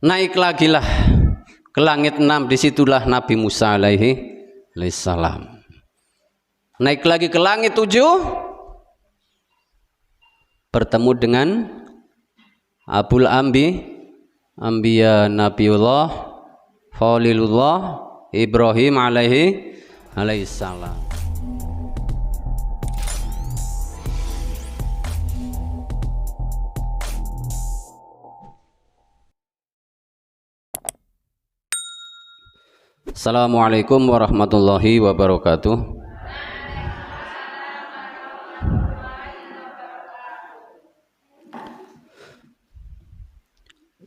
Naik lagi lah ke langit 6, disitulah Nabi Musa alaihi salam. Naik lagi ke langit 7, bertemu dengan Abul Anbiya Nabiullah Khalilullah Ibrahim alaihi salam. Assalamualaikum warahmatullahi wabarakatuh.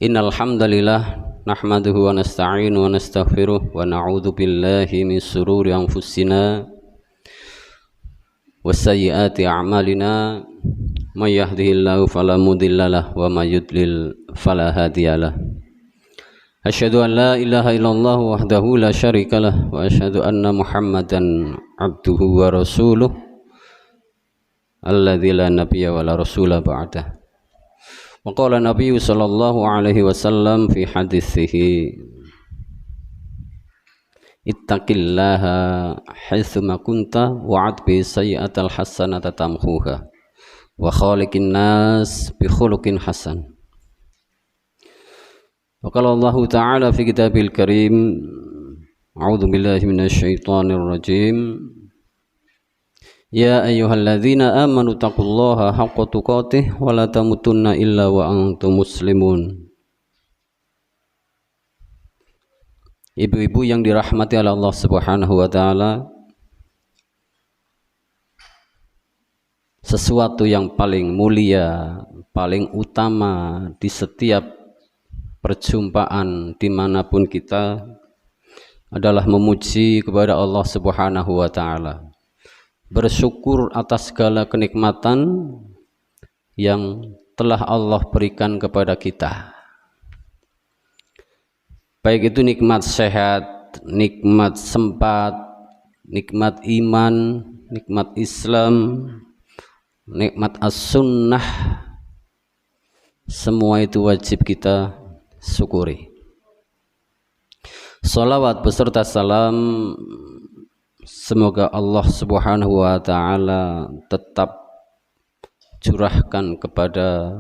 Innal hamdalillah nahmaduhu wa nasta'inu wa nastaghfiruh wa na'udzu billahi min shururi anfusina wa sayyiati a'malina may yahdihillahu fala mudhillalah wa may yudlil fala hadiyalah. Asyhadu an la ilaha illallah wahdahu la syarikalah wa asyhadu anna Muhammadan abduhu wa rasuluh alladzi la nabiyya wa la rasula ba'dah. Wa qala Nabi sallallahu alaihi wasallam fi hadithihi ittaqillaha haitsuma kunta wa'ad bi sayyi'atal hasanata tamhuha wa khaliqin nas bi khuluqin hasan. Waqala Allah Ta'ala fi kitabil karim, a'udzu billahi minasyaitonir rajim, ya ayyuhalladzina amanu taqullaha haqqa tuqatih wa la tamutunna illa wa antum muslimun. Ibu-ibu yang dirahmati oleh Allah Subhanahu wa taala, sesuatu yang paling mulia, paling utama di setiap perjumpaan dimanapun kita adalah memuji kepada Allah Subhanahu wa ta'ala, bersyukur atas segala kenikmatan yang telah Allah berikan kepada kita, baik itu nikmat sehat, nikmat sempat, nikmat iman, nikmat Islam, nikmat as-sunnah, semua itu wajib kita syukuri. Salawat beserta salam semoga Allah Subhanahu wa ta'ala tetap curahkan kepada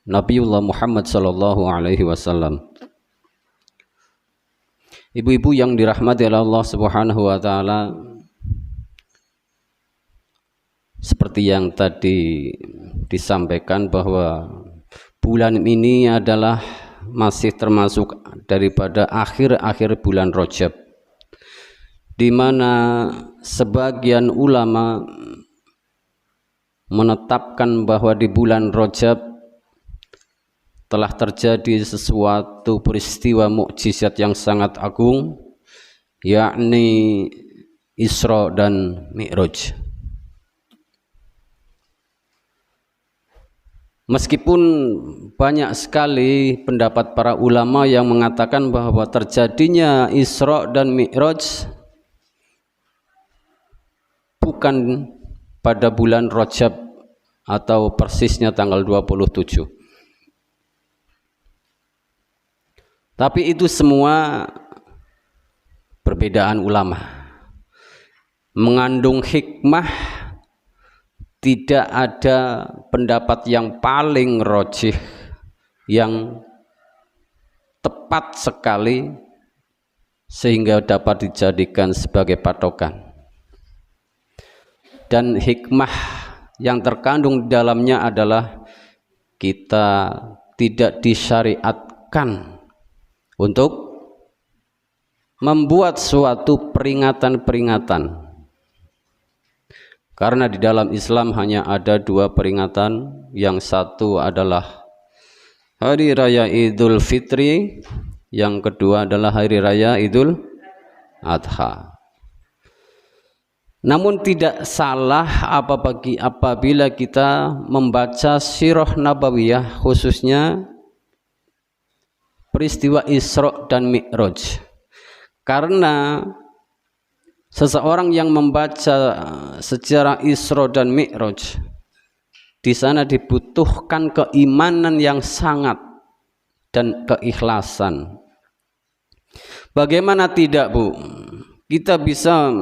Nabiullah Muhammad sallallahu alaihi wasallam. Ibu-ibu yang dirahmati oleh Allah Subhanahu wa ta'ala, seperti yang tadi disampaikan bahwa bulan ini adalah masih termasuk daripada akhir-akhir bulan Rajab, di mana sebagian ulama menetapkan bahwa di bulan Rajab telah terjadi sesuatu peristiwa mukjizat yang sangat agung, yakni Isra dan Mi'raj. Meskipun banyak sekali pendapat para ulama yang mengatakan bahwa terjadinya Isra dan Mi'raj bukan pada bulan Rajab atau persisnya tanggal 27. Tapi itu semua perbedaan ulama, mengandung hikmah. Tidak ada pendapat yang paling rajih, yang tepat sekali sehingga dapat dijadikan sebagai patokan. Dan hikmah yang terkandung di dalamnya adalah kita tidak disyariatkan untuk membuat suatu peringatan-peringatan. Karena di dalam Islam hanya ada dua peringatan, yang satu adalah Hari Raya Idul Fitri, yang kedua adalah Hari Raya Idul Adha. Namun tidak salah apabila kita membaca sirah nabawiyah, khususnya peristiwa Isra dan Mi'raj, karena seseorang yang membaca sejarah Isra dan Mi'raj, di sana dibutuhkan keimanan yang sangat dan keikhlasan. Bagaimana tidak, Bu? Kita bisa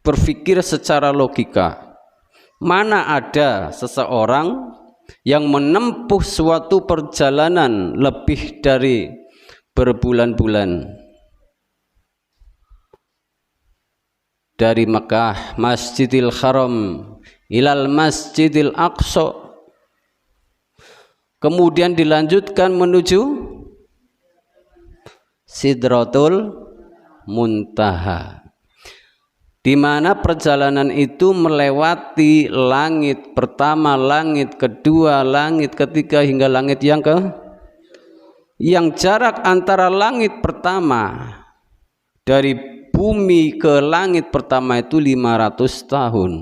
berpikir secara logika. Mana ada seseorang yang menempuh suatu perjalanan lebih dari berbulan-bulan dari Mekah, Masjidil Haram, ilal Masjidil Aqsa, kemudian dilanjutkan menuju Sidratul Muntaha, di mana perjalanan itu melewati langit pertama, langit kedua, langit ketiga hingga langit yang jarak antara langit pertama dari bumi ke langit pertama itu 500 tahun.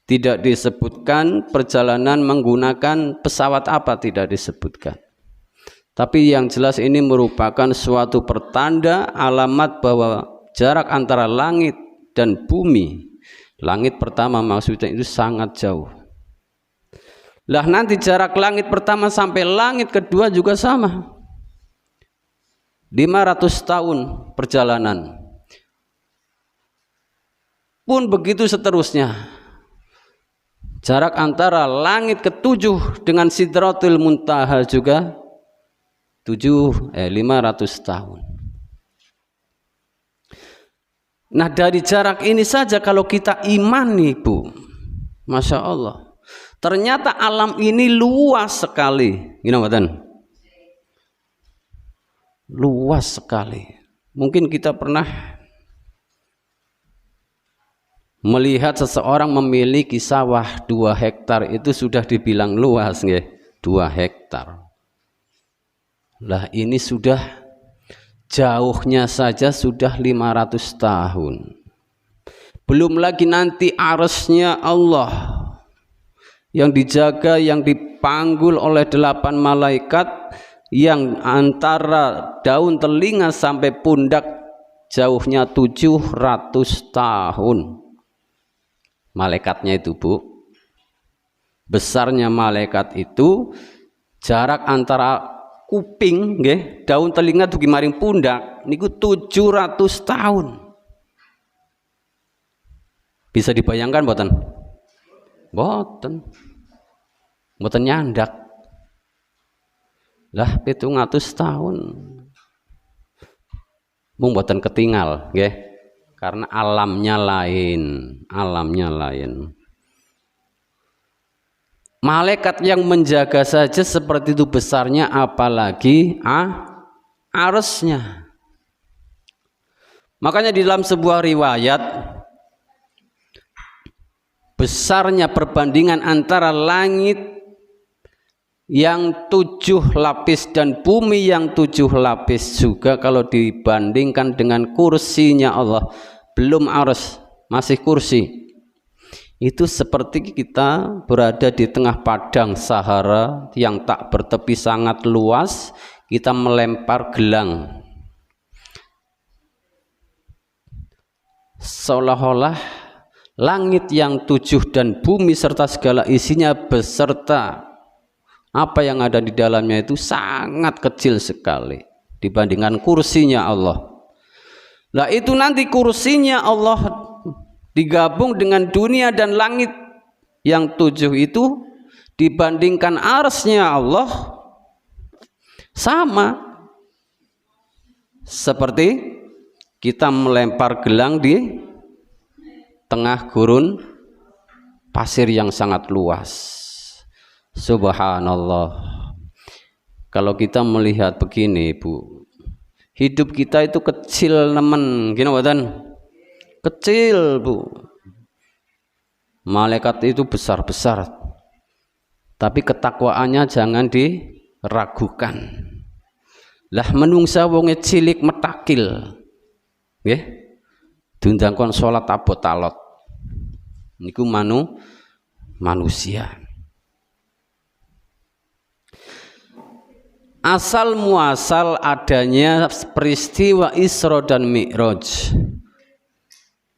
Tidak disebutkan perjalanan menggunakan pesawat apa, tidak disebutkan. Tapi yang jelas ini merupakan suatu pertanda alamat bahwa jarak antara langit dan bumi, langit pertama maksudnya, itu sangat jauh. Lah nanti jarak langit pertama sampai langit kedua juga sama, 500 tahun perjalanan. Pun begitu seterusnya. Jarak antara langit ketujuh dengan Sidratul Muntaha juga 500 tahun. Nah, dari jarak ini saja kalau kita imani, Bu, Masya Allah, ternyata alam ini luas sekali. Luas sekali. Mungkin kita pernah melihat seseorang memiliki sawah 2 hektar, itu sudah dibilang luas, nggih, 2 hektar. Lah ini sudah jauhnya saja sudah 500 tahun. Belum lagi nanti arsy-Nya Allah yang dijaga, yang dipanggul oleh 8 malaikat, yang antara daun telinga sampai pundak jauhnya 700 tahun. Malaikatnya itu, Bu, besarnya malaikat itu, jarak antara kuping nggih, daun telinga dugi maring pundak niku 700 tahun. Bisa dibayangkan mboten? Mboten nyandak. Lah 700 tahun mung mboten ketinggal nggih, karena alamnya lain. Malaikat yang menjaga saja seperti itu besarnya, apalagi arsy-Nya. Makanya di dalam sebuah riwayat, besarnya perbandingan antara langit yang 7 lapis dan bumi yang 7 lapis juga kalau dibandingkan dengan kursinya Allah, belum arsy, masih kursi. Itu seperti kita berada di tengah padang Sahara yang tak bertepi, sangat luas, kita melempar gelang. Seolah-olah langit yang 7 dan bumi serta segala isinya beserta apa yang ada di dalamnya itu sangat kecil sekali dibandingkan kursinya Allah. Nah itu nanti kursinya Allah digabung dengan dunia dan langit yang 7 itu, dibandingkan arsy-Nya Allah sama seperti kita melempar gelang di tengah gurun pasir yang sangat luas. Subhanallah. Kalau kita melihat begini, Bu, hidup kita itu kecil nemen, gini mboten? Kecil, Bu. Malaikat itu besar-besar, tapi ketakwaannya jangan diragukan. Lah menungsa wonge cilik metakil, nggih, diundangkon salat abot alot, niku manusia. Asal muasal adanya peristiwa Isra dan Mi'raj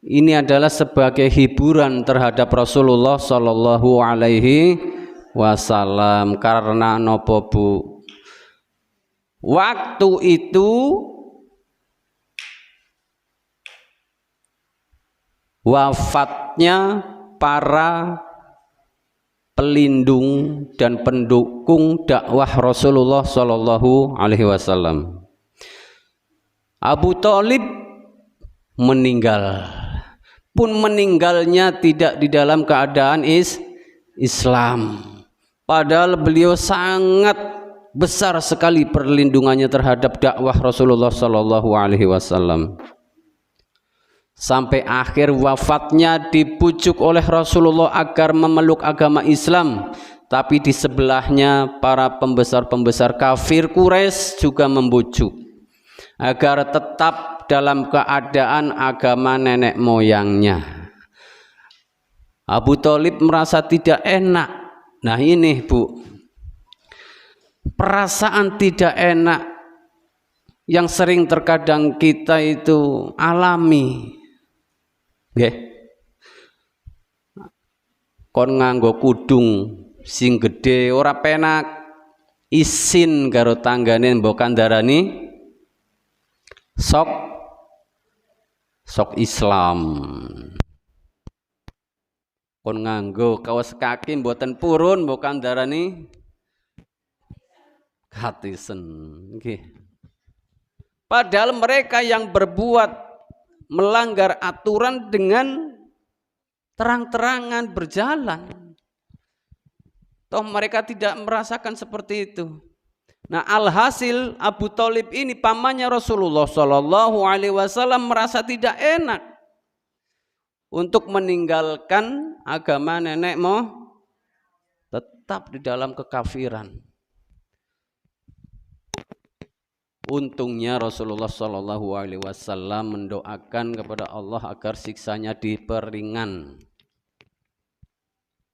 ini adalah sebagai hiburan terhadap Rasulullah Shallallahu Alaihi Wasallam. Karena nopo, Bu? Waktu itu wafatnya para pelindung dan pendukung dakwah Rasulullah Shallallahu Alaihi Wasallam. Abu Thalib meninggal, pun meninggalnya tidak di dalam keadaan Islam, padahal beliau sangat besar sekali perlindungannya terhadap dakwah Rasulullah Shallallahu Alaihi Wasallam. Sampai akhir wafatnya dibujuk oleh Rasulullah agar memeluk agama Islam, tapi di sebelahnya para pembesar-pembesar kafir Quraisy juga membujuk agar tetap dalam keadaan agama nenek moyangnya. Abu Thalib merasa tidak enak. Nah ini Bu, perasaan tidak enak yang sering terkadang kita itu alami. Nggih. Kon nganggo kudung sing gedhe ora penak, isin karo tanggane mbok kandharani sok Islam. Kon nganggo kaos kaki mboten purun mbok kandharani katisen. Nggih. Padahal mereka yang berbuat melanggar aturan dengan terang-terangan berjalan, toh mereka tidak merasakan seperti itu. Nah alhasil Abu Thalib ini pamannya Rasulullah Shallallahu Alaihi Wasallam merasa tidak enak untuk meninggalkan agama nenek tetap di dalam kekafiran. Untungnya Rasulullah Shallallahu Alaihi Wasallam mendoakan kepada Allah agar siksanya diperingan.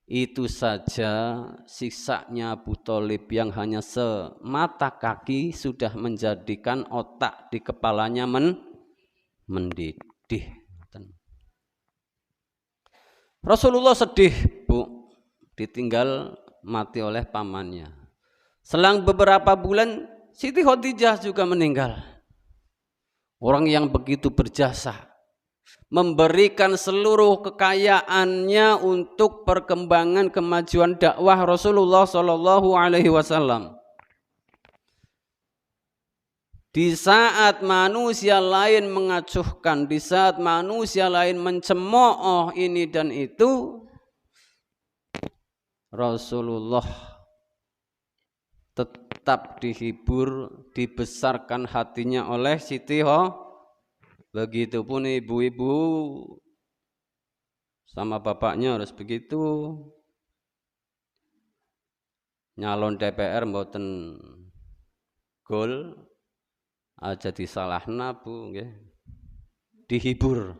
Itu saja siksanya Abu Thalib yang hanya semata kaki sudah menjadikan otak di kepalanya mendidih. Rasulullah sedih Bu, ditinggal mati oleh pamannya. Selang beberapa bulan Siti Khadijah juga meninggal. Orang yang begitu berjasa, memberikan seluruh kekayaannya untuk perkembangan kemajuan dakwah Rasulullah Shallallahu Alaihi Wasallam. Di saat manusia lain mengacuhkan, di saat manusia lain mencemooh ini dan itu, Rasulullah tetap dihibur, dibesarkan hatinya oleh Siti Begitupun ibu-ibu sama bapaknya harus begitu. Nyalon DPR mboten gol aja disalahna Bu nggih. Dihibur.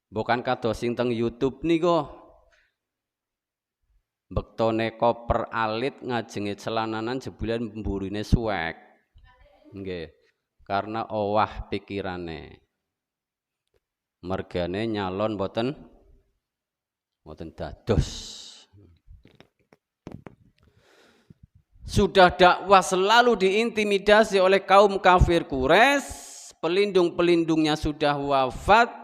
Bukan kados sing teng YouTube niku. Bektone koper alit ngajenge celananan jebulan mburine suwek. Nggih. Karena owah pikirane. Mergane nyalon mboten dados. Sudah dakwah selalu diintimidasi oleh kaum kafir Quraisy, pelindung-pelindungnya sudah wafat.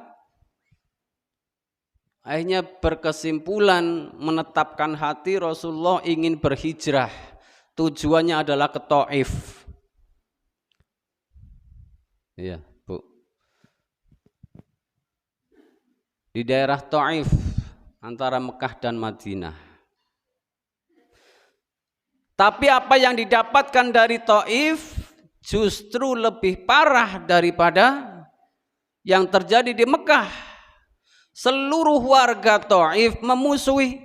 Akhirnya berkesimpulan menetapkan hati Rasulullah ingin berhijrah. Tujuannya adalah ke Thaif. Iya, Bu. Di daerah Thaif antara Mekah dan Madinah. Tapi apa yang didapatkan dari Thaif justru lebih parah daripada yang terjadi di Mekah. Seluruh warga Thaif memusuhi.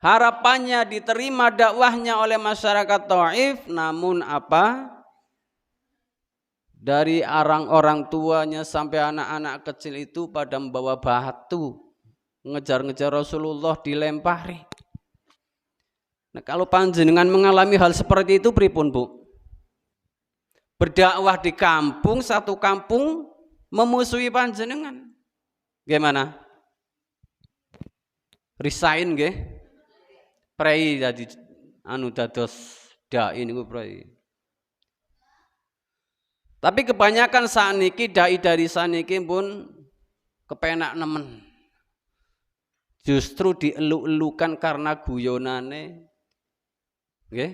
Harapannya diterima dakwahnya oleh masyarakat Thaif, namun apa? Dari orang tuanya sampai anak-anak kecil itu pada membawa batu, ngejar-ngejar Rasulullah, dilempari. Nah, kalau panjenengan mengalami hal seperti itu pripun Bu? Berdakwah di kampung, satu kampung memusuhi panjenengan. Gimana? Resign nggih. Prei dadi dados dai niku prai. Tapi kebanyakan saniki dai dari saniki pun kepenak nemen. Justru dieluk-elukan karena guyonane. Nggih.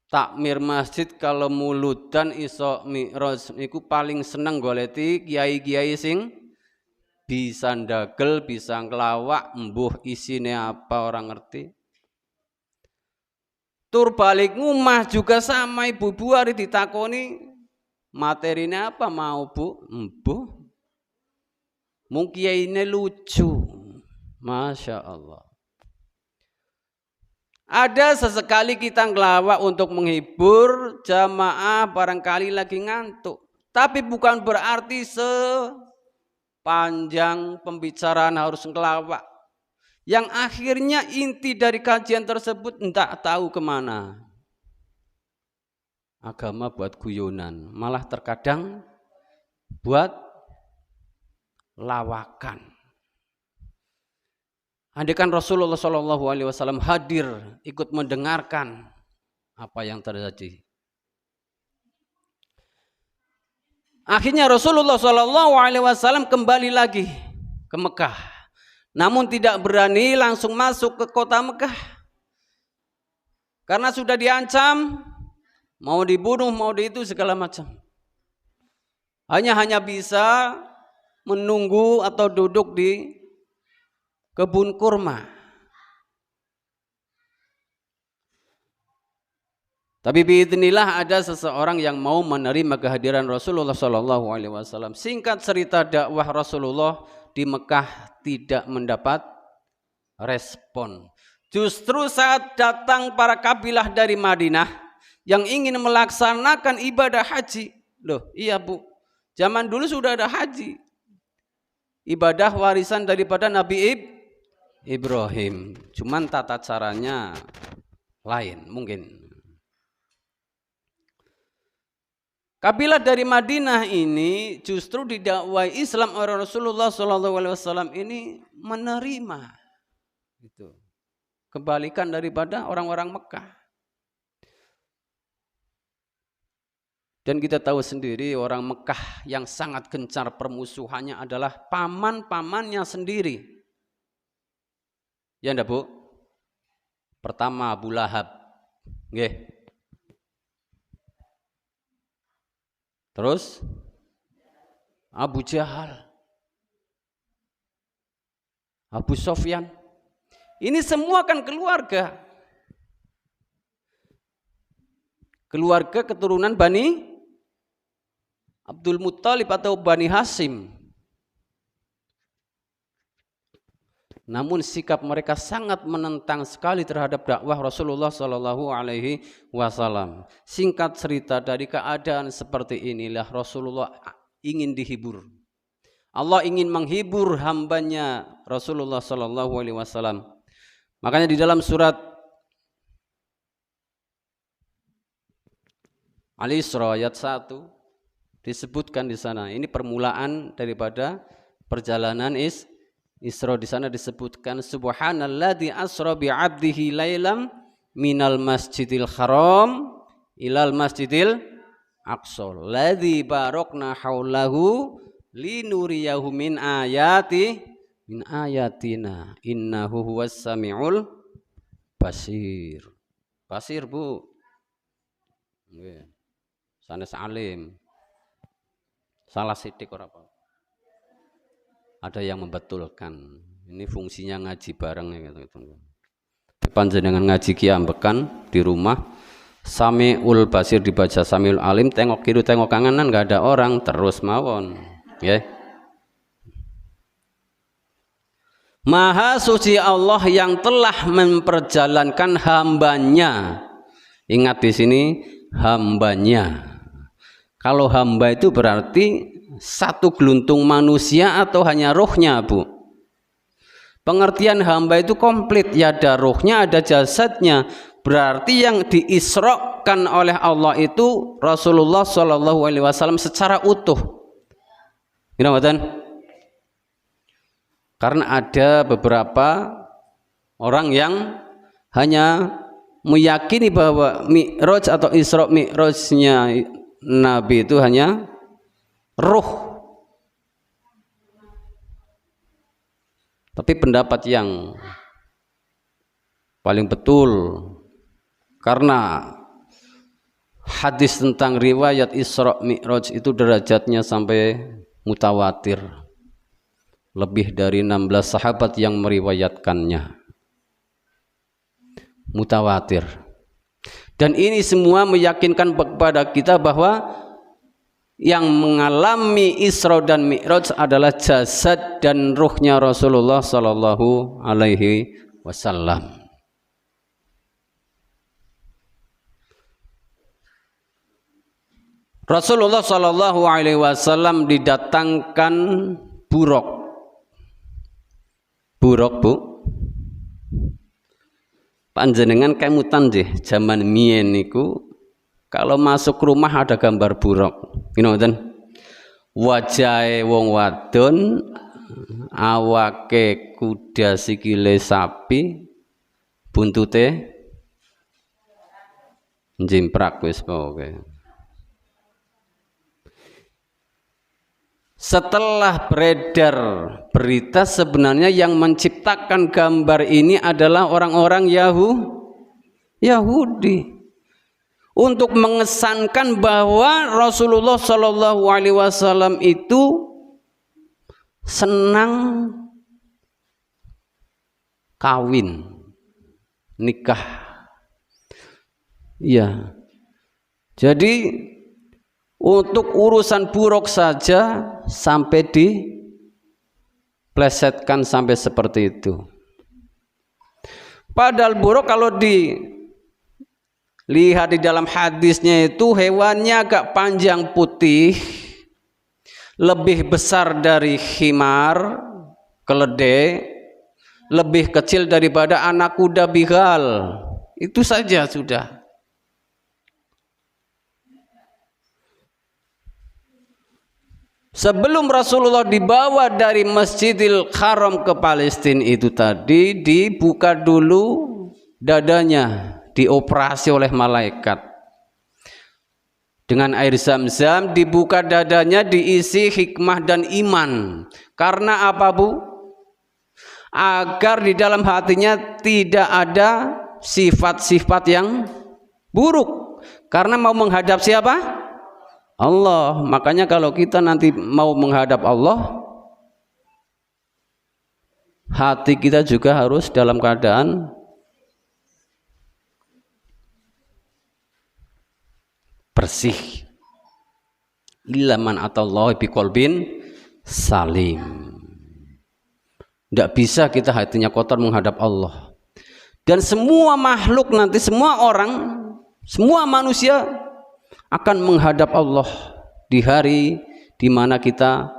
Takmir masjid kalau muludan iso mi'raj niku paling seneng goleti kiai-kiai sing bisa ndagel, bisa ngelawak, mbuh isine apa orang ngerti. Tur balik ngumah juga sama ibu-ibu hari ditakoni materinya apa mau bu? Mbuh. Mung kiyaine lucu. Masya Allah. Ada sesekali kita ngelawak untuk menghibur jamaah barangkali lagi ngantuk. Tapi bukan berarti sepanjang pembicaraan harus ngelawak. Yang akhirnya inti dari kajian tersebut tidak tahu kemana. Agama buat guyonan, malah terkadang buat lawakan. Andaikan Rasulullah SAW hadir ikut mendengarkan apa yang terjadi. Akhirnya Rasulullah SAW kembali lagi ke Mekah. Namun tidak berani langsung masuk ke kota Mekah. Karena sudah diancam, mau dibunuh, mau itu segala macam. Hanya bisa menunggu atau duduk di kebun kurma. Tapi biidznillah ada seseorang yang mau menerima kehadiran Rasulullah SAW. Singkat cerita dakwah Rasulullah di Mekah tidak mendapat respon. Justru saat datang para kabilah dari Madinah yang ingin melaksanakan ibadah haji. Loh, iya Bu, zaman dulu sudah ada haji. Ibadah warisan daripada Nabi Ibrahim, cuman tata caranya lain mungkin. Kabilah dari Madinah ini justru didakwai Islam oleh Rasulullah SAW ini menerima itu. Kebalikan daripada orang-orang Mekah. Dan kita tahu sendiri orang Mekah yang sangat gencar permusuhannya adalah paman-pamannya sendiri. Ya ndak Bu? Pertama Abu Lahab. Nggih. Terus Abu Jahal. Abu Sofyan. Ini semua kan keluarga. Keluarga keturunan Bani Abdul Muttalib atau Bani Hashim. Namun sikap mereka sangat menentang sekali terhadap dakwah Rasulullah SAW. Singkat cerita, dari keadaan seperti inilah Rasulullah ingin dihibur. Allah ingin menghibur hambanya Rasulullah SAW. Makanya di dalam surat Al-Isra ayat 1 disebutkan di sana. Ini permulaan daripada perjalanan Isra. Di sana disebutkan subhanalladzi asra bi 'abdihi lailam minal masjidil haram ilal masjidil aqsa ladzi barakna haulahu linuriyahu min ayatina innahu huwas samiul basir. Basir Bu. Nggih. Sanes alim. Salah sithik ora apa. Ada yang membetulkan. Ini fungsinya ngaji bareng gitu. Panjenengan ngaji kiambekan di rumah, Samiul Basir dibaca Samiul Alim, tengok kiri tengok kanan enggak ada orang, terus mawon, ya. Maha suci Allah yang telah memperjalankan hambanya. Ingat di sini hambanya. Kalau hamba itu berarti satu geluntung manusia atau hanya rohnya Bu? Pengertian hamba itu komplit, ya ada rohnya, ada jasadnya. Berarti yang diisrokan oleh Allah itu Rasulullah SAW secara utuh. Karena ada beberapa orang yang hanya meyakini bahwa Mi'raj atau Isra Mi'rajnya Nabi itu hanya ruh. Tapi pendapat yang paling betul, karena hadis tentang riwayat Isra Mi'raj itu derajatnya sampai mutawatir, lebih dari 16 sahabat yang meriwayatkannya, mutawatir. Dan ini semua meyakinkan kepada kita bahwa yang mengalami Isra dan Mi'raj adalah jasad dan ruhnya Rasulullah Sallallahu Alaihi Wasallam. Rasulullah Sallallahu Alaihi Wasallam didatangkan buruk, Bu. Panjenengan kemutan deh, zaman mien niku kalau masuk rumah ada gambar buruk, ngoten. Wajahe wong wadon, awake kuda, sikile sapi, buntute jimprak wis pokoke. Setelah beredar berita, sebenarnya yang menciptakan gambar ini adalah orang-orang Yahudi untuk mengesankan bahwa Rasulullah Shallallahu Alaihi Wasallam itu senang kawin, nikah. Ya, jadi untuk urusan buruk saja sampai diplesetkan sampai seperti itu. Padahal buruk kalau dilihat di dalam hadisnya itu hewannya agak panjang putih, lebih besar dari himar, keledai, lebih kecil daripada anak kuda bigal. Itu saja sudah. Sebelum Rasulullah dibawa dari Masjidil Haram ke Palestina itu tadi, dibuka dulu dadanya, dioperasi oleh malaikat dengan air zam-zam, dibuka dadanya, diisi hikmah dan iman. Karena apa, Bu? Agar di dalam hatinya tidak ada sifat-sifat yang buruk, karena mau menghadap siapa? Allah. Makanya kalau kita nanti mau menghadap Allah, hati kita juga harus dalam keadaan bersih. Illa man atallahi biqalbin salim. Tidak bisa kita hatinya kotor menghadap Allah. Dan semua makhluk nanti, semua orang, semua manusia akan menghadap Allah di hari di mana kita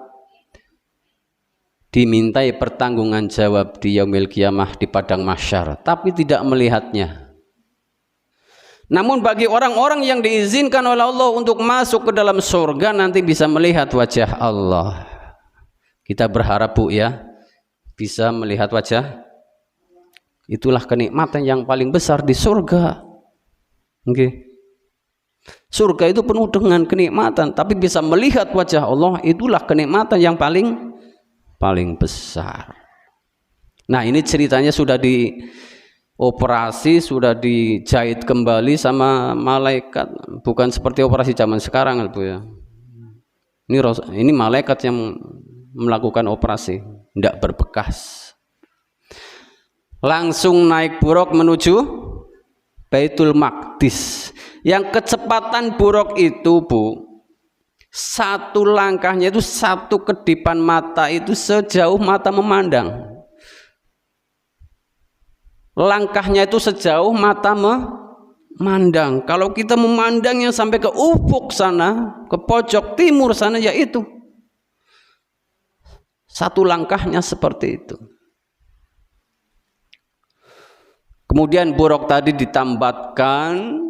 dimintai pertanggungan jawab di yaumil qiyamah, di padang mahsyar, tapi tidak melihatnya. Namun bagi orang-orang yang diizinkan oleh Allah untuk masuk ke dalam surga, nanti bisa melihat wajah Allah. Kita berharap, Bu, ya, bisa melihat wajah. Itulah kenikmatan yang paling besar di surga. Okay. Surga itu penuh dengan kenikmatan, tapi bisa melihat wajah Allah, itulah kenikmatan yang paling besar. Nah, ini ceritanya sudah dioperasi, sudah dijahit kembali sama malaikat, bukan seperti operasi zaman sekarang, Bu, ya. Ini malaikat yang melakukan operasi, tidak berbekas. Langsung naik buruk menuju Baitul Maqdis. Yang kecepatan buruk itu, Bu, satu langkahnya itu, satu kedipan mata itu sejauh mata memandang. Langkahnya itu sejauh mata memandang. Kalau kita memandangnya sampai ke ufuk sana, ke pojok timur sana, yaitu satu langkahnya seperti itu. Kemudian buruk tadi ditambatkan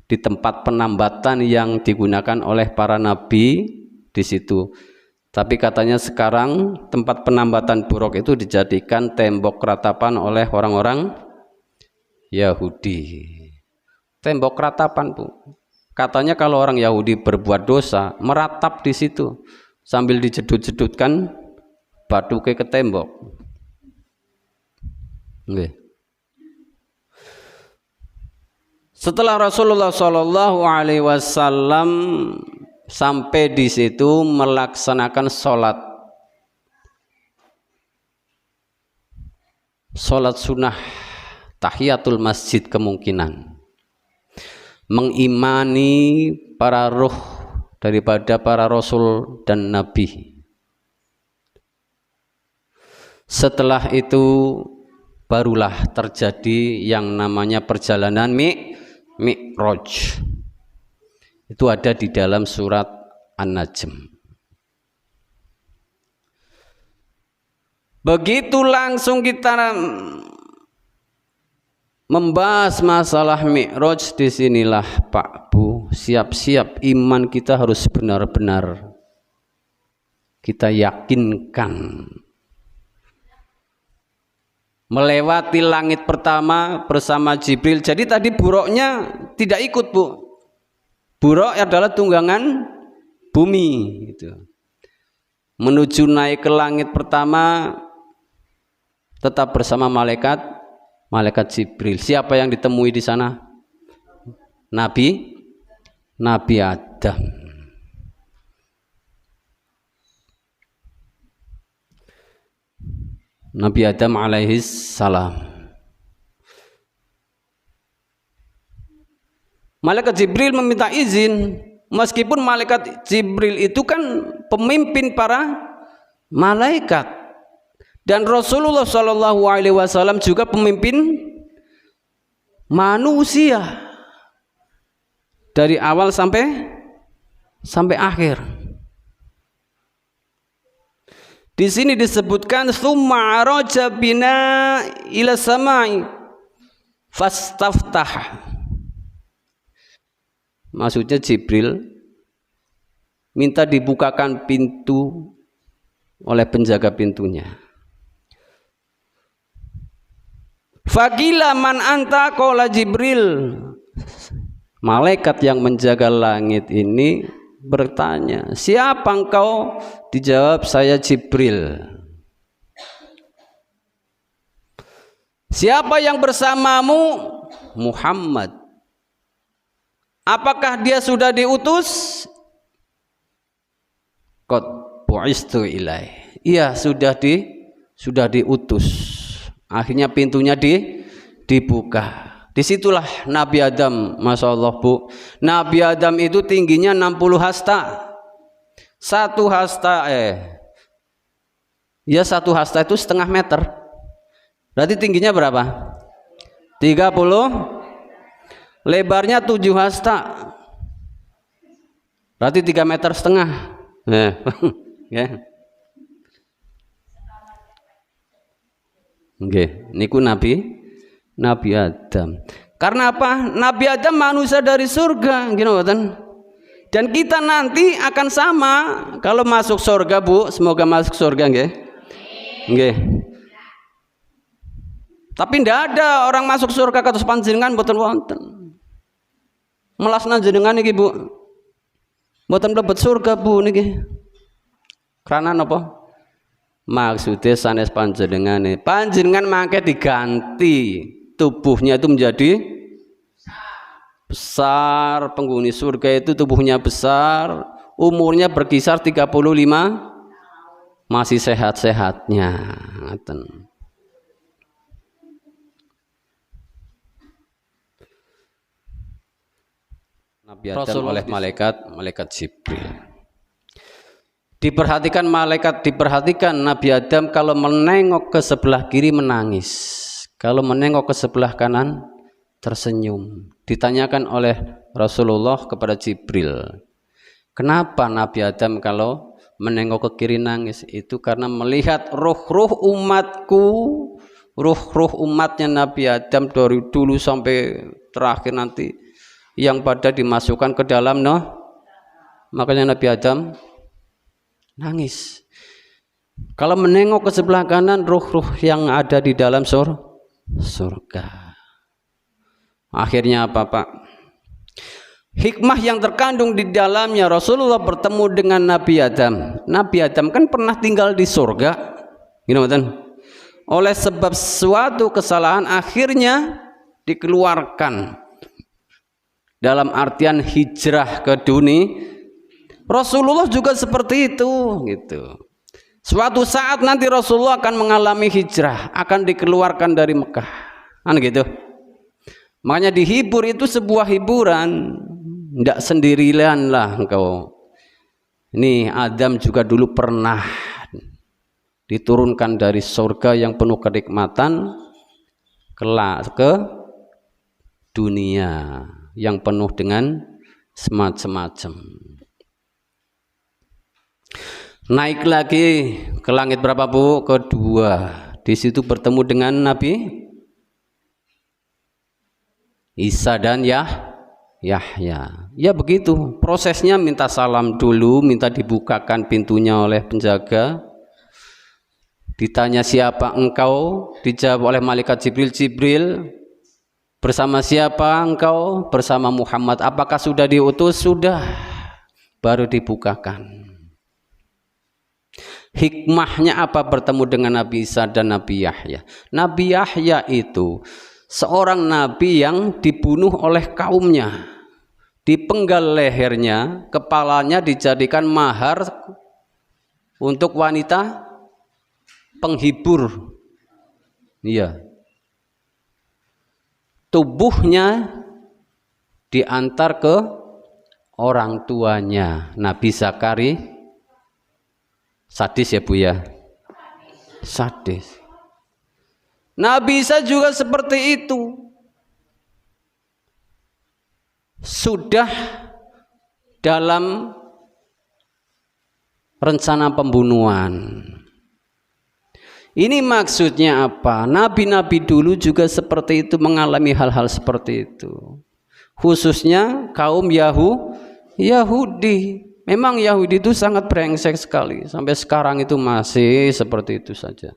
di tempat penambatan yang digunakan oleh para nabi di situ. Tapi katanya sekarang tempat penambatan buruk itu dijadikan tembok ratapan oleh orang-orang Yahudi. Tembok ratapan, Bu. Katanya kalau orang Yahudi berbuat dosa, meratap di situ sambil dijedut-jedutkan batu ke tembok. Nggih. Setelah Rasulullah Shallallahu Alaihi Wasallam sampai di situ melaksanakan sholat sunnah tahiyatul masjid, kemungkinan mengimani para ruh daripada para rasul dan nabi. Setelah itu barulah terjadi yang namanya perjalanan Mi'raj. Itu ada di dalam surat An-Najm. Begitu langsung kita membahas masalah Mi'raj, disinilah Pak Bu, siap-siap iman kita harus benar-benar kita yakinkan. Melewati langit pertama bersama Jibril. Jadi tadi buruknya tidak ikut, Bu. Buruk adalah tunggangan bumi gitu. Menuju naik ke langit pertama tetap bersama malaikat Jibril. Siapa yang ditemui di sana? Nabi Adam. Nabi Adam alaihi salam. Malaikat Jibril meminta izin, meskipun malaikat Jibril itu kan pemimpin para malaikat, dan Rasulullah Shallallahu Alaihi Wasallam juga pemimpin manusia dari awal sampai akhir. Di sini disebutkan tsumma araja bina ila samai fastaftah. Maksudnya Jibril minta dibukakan pintu oleh penjaga pintunya. Faqila man anta, qala Jibril. Malaikat yang menjaga langit ini bertanya, siapa engkau? Dijawab, saya Jibril. Siapa yang bersamamu? Muhammad. Apakah dia sudah diutus? Qad bu'istu ilai. Iya, sudah diutus. Akhirnya pintunya dibuka. Disitulah Nabi Adam, Masya Allah, Bu. Nabi Adam itu tingginya 60 hasta. Satu hasta itu setengah meter. Berarti tingginya berapa? 30. Lebarnya 7 hasta. Berarti 3,5 meter. Nggih, niku Nabi Adam. Karena apa? Nabi Adam manusia dari surga, gitu kan? Dan kita nanti akan sama kalau masuk surga, Bu. Semoga masuk surga, nggih. Nggih. Tapi ndak ada orang masuk surga kados panjenengan mboten wonten. Melasna jenengan niki, Bu. Mboten mlebet surga, Bu, niki. Karena napa? Maksudnya sanes panjenengan mangke diganti tubuhnya itu menjadi besar. Penghuni surga itu tubuhnya besar, umurnya berkisar 35, masih sehat-sehatnya. Nabi Adam oleh malaikat Jibril. Diperhatikan Nabi Adam kalau menengok ke sebelah kiri menangis, kalau menengok ke sebelah kanan tersenyum. Ditanyakan oleh Rasulullah kepada Jibril, kenapa Nabi Adam kalau menengok ke kiri nangis? Itu karena melihat ruh-ruh umatku, ruh-ruh umatnya Nabi Adam dari dulu sampai terakhir nanti yang pada dimasukkan ke dalam Makanya Nabi Adam nangis. Kalau menengok ke sebelah kanan, ruh-ruh yang ada di dalam surga. Akhirnya apa, Pak? Hikmah yang terkandung di dalamnya, Rasulullah bertemu dengan Nabi Adam. Nabi Adam kan pernah tinggal di surga, oleh sebab suatu kesalahan akhirnya dikeluarkan, dalam artian hijrah ke dunia. Rasulullah juga seperti itu, gitu. Suatu saat nanti Rasulullah akan mengalami hijrah, akan dikeluarkan dari Mekah, kan gitu. Makanya dihibur itu sebuah hiburan, tidak sendirian lah engkau. Ini Adam juga dulu pernah diturunkan dari surga yang penuh kenikmatan ke dunia yang penuh dengan semacam-macam. Naik lagi ke langit berapa, Bu? Kedua. Di situ bertemu dengan Nabi Isa dan Yahya. Ya begitu prosesnya, minta salam dulu, minta dibukakan pintunya oleh penjaga. Ditanya siapa engkau, dijawab oleh malaikat Jibril. Bersama siapa engkau? Bersama Muhammad. Apakah sudah diutus? Sudah. Baru dibukakan. Hikmahnya apa bertemu dengan Nabi Isa dan Nabi Yahya? Nabi Yahya itu seorang nabi yang dibunuh oleh kaumnya, dipenggal lehernya, kepalanya dijadikan mahar untuk wanita penghibur. Iya. Tubuhnya diantar ke orang tuanya, Nabi Zakaria. Sadis ya, Bu ya? Sadis. Nabi Isa juga seperti itu. Sudah dalam rencana pembunuhan. Ini maksudnya apa? Nabi-nabi dulu juga seperti itu, mengalami hal-hal seperti itu. Khususnya kaum Yahudi. Memang Yahudi itu sangat brengsek sekali. Sampai sekarang itu masih seperti itu saja.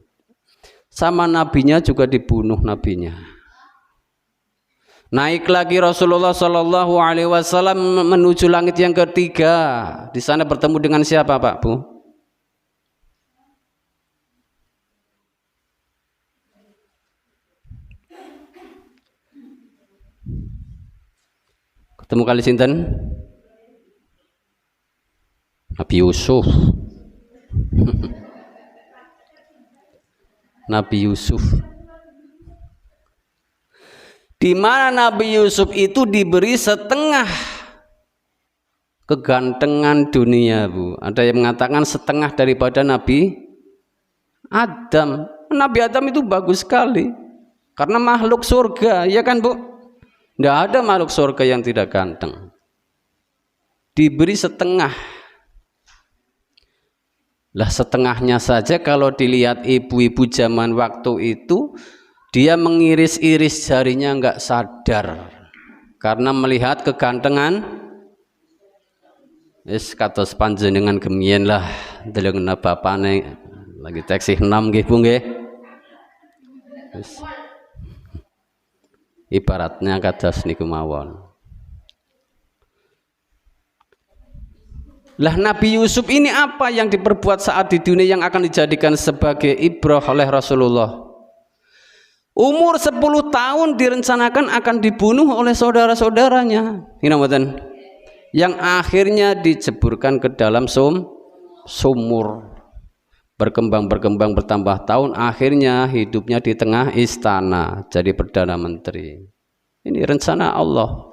Sama nabinya juga dibunuh nabinya. Naik lagi Rasulullah Shallallahu Alaihi Wasallam menuju langit yang ketiga. Di sana bertemu dengan siapa, Pak, Bu? Ketemu kali sinten? Nabi Yusuf. Nabi Yusuf. Di mana Nabi Yusuf itu diberi setengah kegantengan dunia, Bu. Ada yang mengatakan setengah daripada Nabi Adam. Nabi Adam itu bagus sekali karena makhluk surga, ya kan, Bu? Tidak ada makhluk surga yang tidak ganteng. Diberi setengah. Lah setengahnya saja kalau dilihat ibu-ibu zaman waktu itu, dia mengiris-iris jarinya nggak sadar karena melihat kegantengan. Kados panjenengan gemien lah delengna bapane lagi taksih 6 nggih, Bu nggih. Ibaratnya kados niku mawon. Lah Nabi Yusuf ini apa yang diperbuat saat di dunia yang akan dijadikan sebagai ibrah oleh Rasulullah? Umur 10 tahun direncanakan akan dibunuh oleh saudara-saudaranya, yang akhirnya diceburkan ke dalam sumur. Berkembang bertambah tahun, akhirnya hidupnya di tengah istana jadi perdana menteri. Ini rencana Allah.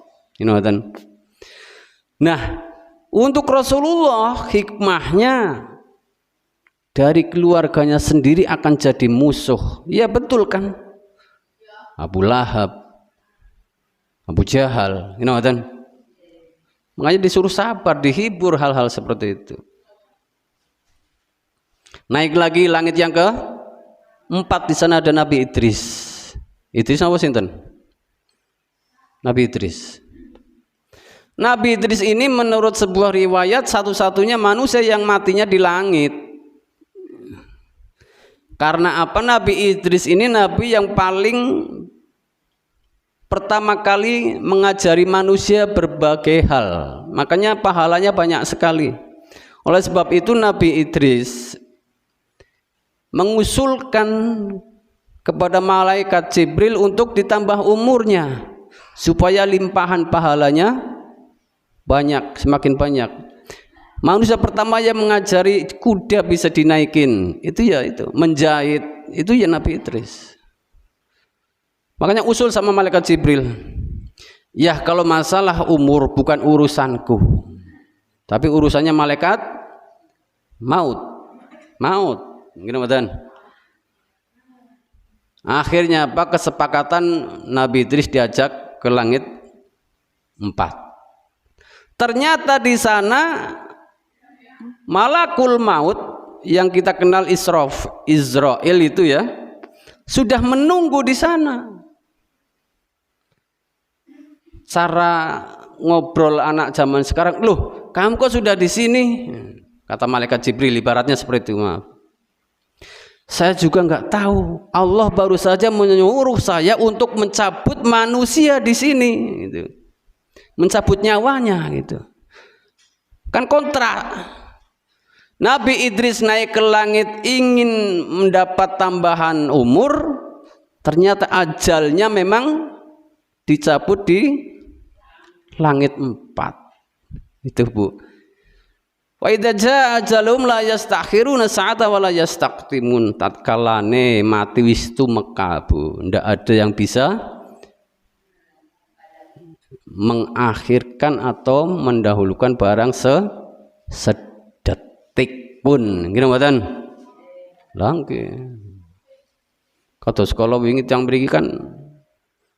Nah, untuk Rasulullah hikmahnya dari keluarganya sendiri akan jadi musuh. Ya betul kan? Abu Lahab, Abu Jahal, makanya disuruh sabar, dihibur hal-hal seperti itu. Naik lagi langit yang ke-4, di sana ada Nabi Idris. Idris apa sinten? Nabi Idris. Nabi Idris ini menurut sebuah riwayat satu-satunya manusia yang matinya di langit. Karena apa? Nabi Idris ini nabi yang paling pertama kali mengajari manusia berbagai hal. Makanya pahalanya banyak sekali. Oleh sebab itu Nabi Idris mengusulkan kepada malaikat Jibril untuk ditambah umurnya supaya limpahan pahalanya banyak, semakin banyak. Manusia pertama yang mengajari kuda bisa dinaikin, itu ya itu, menjahit, itu ya Nabi Idris. Makanya usul sama malaikat Jibril, ya kalau masalah umur bukan urusanku, tapi urusannya malaikat maut. Gini badan. Akhirnya apa? Kesepakatan Nabi Idris diajak ke langit 4. Ternyata di sana malakul maut yang kita kenal Israel itu ya sudah menunggu di sana. Cara ngobrol anak zaman sekarang, loh, kamu kok sudah di sini? Kata malaikat Jibril, ibaratnya seperti itu. Maaf, saya juga nggak tahu. Allah baru saja menyuruh saya untuk mencabut manusia di sini. Gitu. Mencabut nyawanya gitu. Kan kontrak. Nabi Idris naik ke langit ingin mendapat tambahan umur, ternyata ajalnya memang dicabut di langit 4. Itu Bu. Wa idza jaa ajalum la yastakhiruna sa'ata wa la yastaqdimun. Tatkalane mati wis tumeka Bu. Ndak ada yang bisa mengakhirkan atau mendahulukan barang sedetik pun. Gini mboten? Lah nggih. Kados kala wingi tiyang mriki kan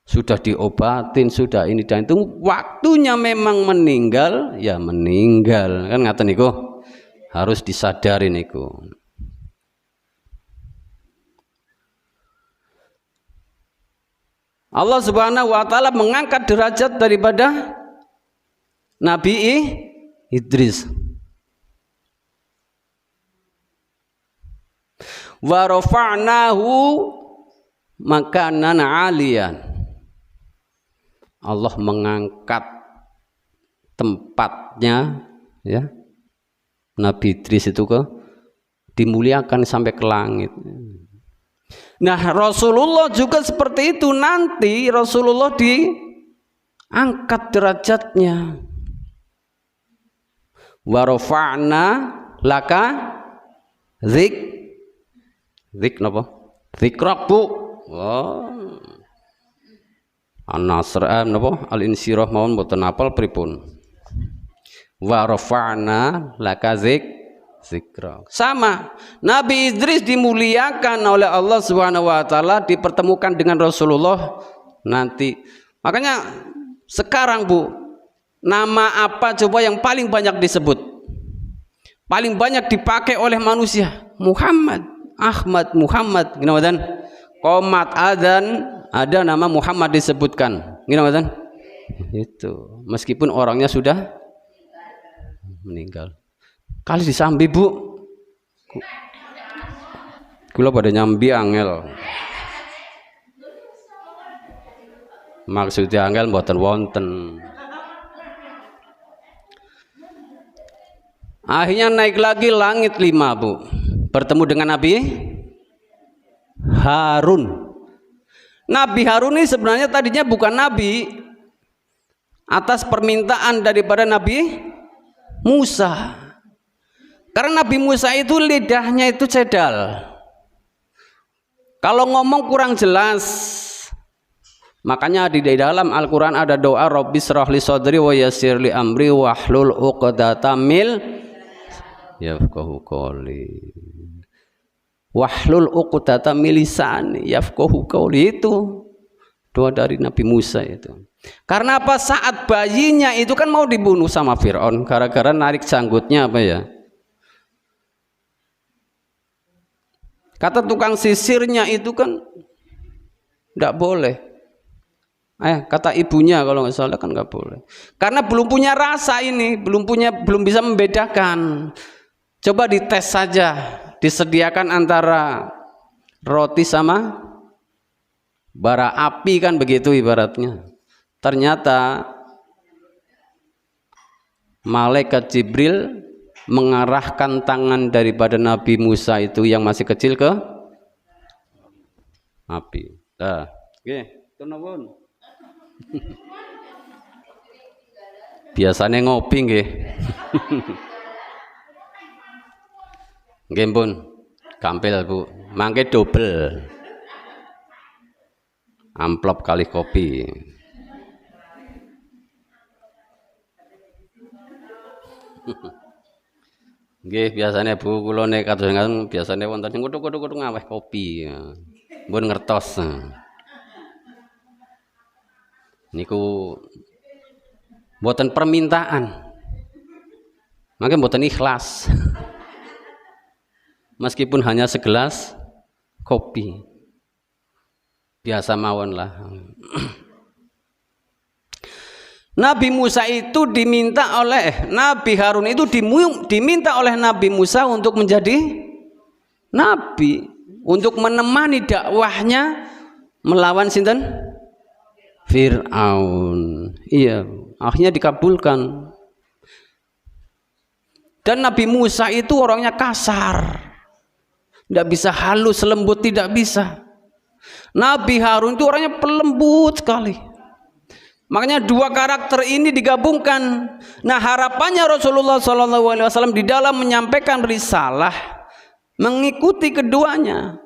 sudah diobatin, sudah ini dan itu, waktunya memang meninggal, ya meninggal. Kan ngaten niku. Harus disadari niku. Allah Subhanahu wa taala mengangkat derajat daripada Nabi Idris. Wa rafa'nahu makanan 'aliyan. Allah mengangkat tempatnya ya. Nabi Idris itu dimuliakan sampai ke langit. Nah Rasulullah juga seperti itu, nanti Rasulullah diangkat derajatnya. Wa rafa'na laka zik napa? Zikrak Bu. Oh. An-Nasr napa? Al-Insyirah mawon mboten apal pripun. Wa rafa'na laka zikra. Sama, Nabi Idris dimuliakan oleh Allah Subhanahu wa taala, dipertemukan dengan Rasulullah nanti. Makanya sekarang Bu, nama apa coba yang paling banyak disebut? Paling banyak dipakai oleh manusia? Muhammad, Ahmad, Muhammad. Gini mboten? Qomat adzan ada nama Muhammad disebutkan. Gini mboten? Itu, meskipun orangnya sudah meninggal. Kali disambi Bu, kula pada nyambi angel. Maksudnya angel mboten wonten. Akhirnya naik lagi langit 5 Bu, bertemu dengan Nabi Harun. Nabi Harun ini sebenarnya tadinya bukan nabi, atas permintaan daripada Nabi Musa. Karena Nabi Musa itu lidahnya itu cedal, kalau ngomong kurang jelas. Makanya di dalam Al-Quran ada doa Rabbi shrah li sadri wa yassir li amri wahlul uqdatam min yafqahu qawli. Wahlul uqdatam min lisani yafqahu qawli, itu doa dari Nabi Musa itu. Karena apa? Saat bayinya itu kan mau dibunuh sama Fir'aun gara-gara narik janggutnya apa ya? Kata tukang sisirnya itu kan tidak boleh. Kata ibunya kalau nggak salah kan nggak boleh. Karena belum punya rasa ini, belum bisa membedakan. Coba dites saja, disediakan antara roti sama bara api kan begitu ibaratnya. Ternyata malaikat Jibril mengarahkan tangan daripada Nabi Musa itu yang masih kecil ke api. Dah, oke, turun. Biasanya ngopi nggih. Nggih pun, gampil Bu. Mangke double. Amplop kali kopi. Nggih, biasanya Bu kula nek kados ngaten biasane wonten sing kutuk-kutuk ngaweh kopi. Mbun ngertos. Niku mboten permintaan. Mangke mboten ikhlas. Meskipun hanya segelas kopi. Biasa mawon lah. Nabi Musa itu diminta oleh Nabi Harun itu diminta oleh Nabi Musa untuk menjadi nabi, untuk menemani dakwahnya melawan sinten? Fir'aun. Iya, akhirnya dikabulkan. Dan Nabi Musa itu orangnya kasar, tidak bisa halus lembut, tidak bisa. Nabi Harun itu orangnya pelembut sekali. Makanya dua karakter ini digabungkan. Nah, harapannya Rasulullah SAW di dalam menyampaikan risalah mengikuti keduanya.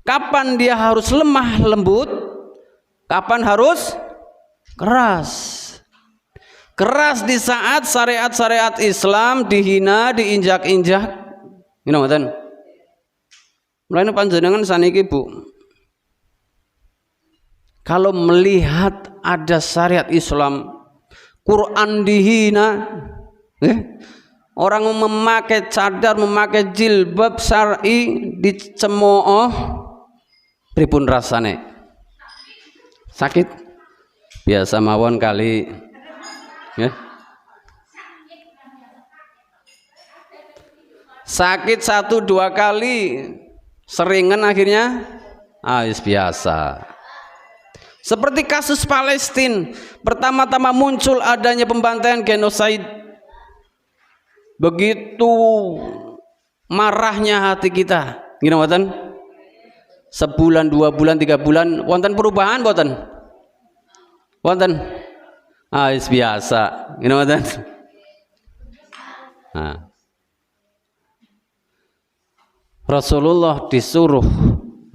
Kapan dia harus lemah lembut, kapan harus keras. Keras di saat syariat-syariat Islam dihina, diinjak-injak. Ini ngoten. Mulane panjenengan saniki Bu, kalau melihat ada syariat Islam, Quran dihina, orang memakai cadar, memakai jilbab syar'i dicemooh, pripun rasane? Sakit? Biasa mawon kali, ya. Sakit 1-2 kali, seringan akhirnya, biasa. Seperti kasus Palestina, pertama-tama muncul adanya pembantaian genosid. Begitu marahnya hati kita, gini wonten? Sebulan, 2 bulan, 3 bulan, wonten perubahan wonten? Wonten? Biasa, gini wonten? Rasulullah disuruh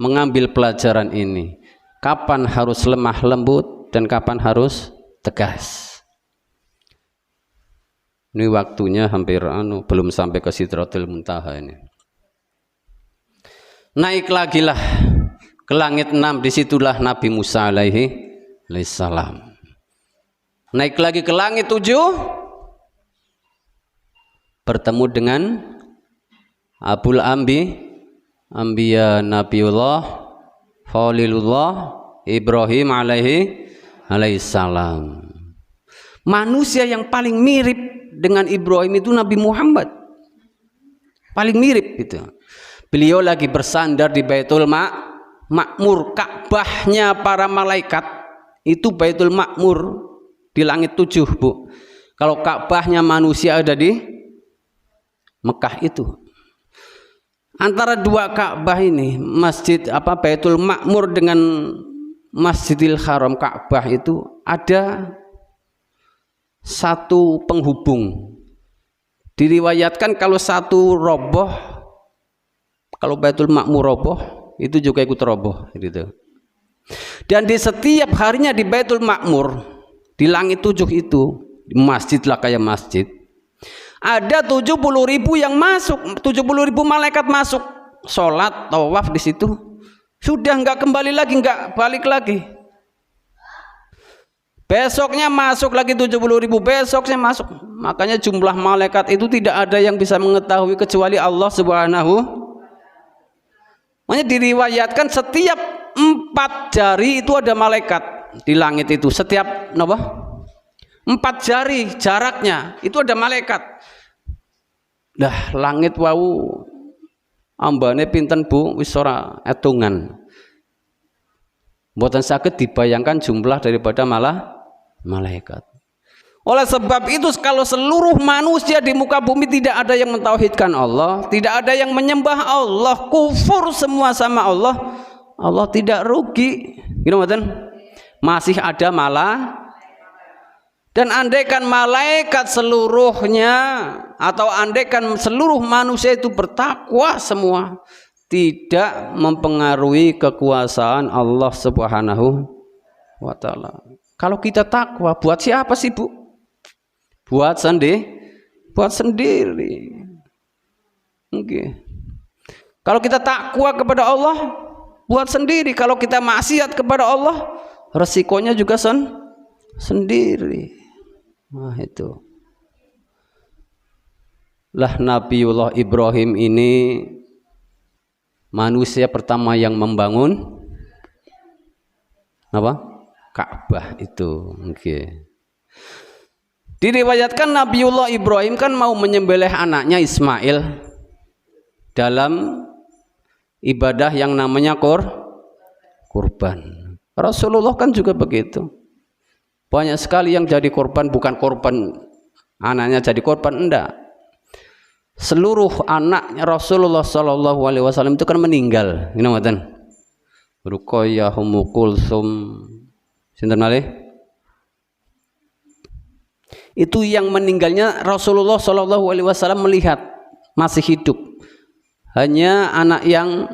mengambil pelajaran ini. Kapan harus lemah lembut dan kapan harus tegas. Ini waktunya hampir belum sampai ke Sidratul Muntaha ini. Naik lagi lah ke langit 6, disitulah Nabi Musa alaihi salam. Naik lagi ke langit 7, bertemu dengan Abul Anbiya Nabiullah Khalilullah Ibrahim alaihi salam. Manusia yang paling mirip dengan Ibrahim itu Nabi Muhammad. Paling mirip itu. Beliau lagi bersandar di Baitul Ma'mur, Ka'bahnya para malaikat. Itu Baitul Ma'mur di langit 7, Bu. Kalau Ka'bahnya manusia ada di Mekah itu. Antara dua Ka'bah ini, Baitul Ma'mur dengan Masjidil Haram Ka'bah itu ada satu penghubung. Diriwayatkan kalau satu roboh, kalau Baitul Ma'mur roboh, itu juga ikut roboh gitu. Dan di setiap harinya di Baitul Ma'mur, di langit 7 itu, di masjid lah kayak masjid, ada 70.000 yang masuk, 70.000 malaikat masuk, sholat, tawaf di situ. Sudah nggak kembali lagi, nggak balik lagi. Besoknya masuk lagi 70.000, besoknya masuk. Makanya jumlah malaikat itu tidak ada yang bisa mengetahui kecuali Allah Subhanahu. Makanya diriwayatkan setiap 4 jari itu ada malaikat di langit itu. Setiap napa? 4 jari jaraknya itu ada malaikat. Dah langit wau ambane pinten Bu? Wis ora etungan. Mboten saged dibayangkan jumlah daripada malaikat. Oleh sebab itu kalau seluruh manusia di muka bumi tidak ada yang mentauhidkan Allah, tidak ada yang menyembah Allah, kufur semua sama Allah, Allah tidak rugi. Gitu mboten? Masih ada dan andaikan malaikat seluruhnya atau andaikan seluruh manusia itu bertakwa semua, tidak mempengaruhi kekuasaan Allah Subhanahu wa taala. Kalau kita takwa buat siapa sih Bu? Buat sendiri. Okay. Kalau kita takwa kepada Allah buat sendiri, kalau kita maksiat kepada Allah resikonya juga sendiri. Nah itu lah Nabiullah Ibrahim ini manusia pertama yang membangun apa? Ka'bah itu. Okay. Diriwayatkan Nabiullah Ibrahim kan mau menyembelih anaknya Ismail dalam ibadah yang namanya kurban. Rasulullah kan juga begitu. Banyak sekali yang jadi korban, bukan korban anaknya jadi korban, enggak. Seluruh anaknya Rasulullah Shallallahu Alaihi Wasallam itu kan meninggal. Ini ngoten. Ruqayyah, Ummu Kulsum, sinten malih? Itu yang meninggalnya Rasulullah Shallallahu Alaihi Wasallam melihat masih hidup. Hanya anak yang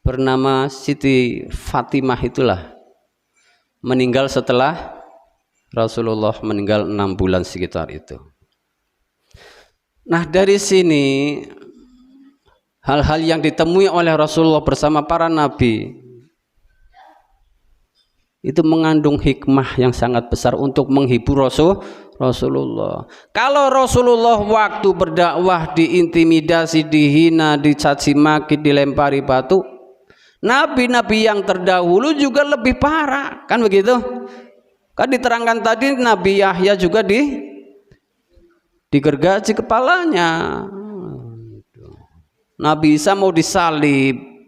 bernama Siti Fatimah itulah meninggal setelah Rasulullah meninggal 6 bulan sekitar itu. Nah dari sini hal-hal yang ditemui oleh Rasulullah bersama para nabi itu mengandung hikmah yang sangat besar untuk menghibur Rasulullah. Kalau Rasulullah waktu berdakwah diintimidasi, dihina, dicaci maki, dilempari batu, nabi-nabi yang terdahulu juga lebih parah, kan begitu? Kan diterangkan tadi Nabi Yahya juga digergaji kepalanya. Nabi Isa mau disalib.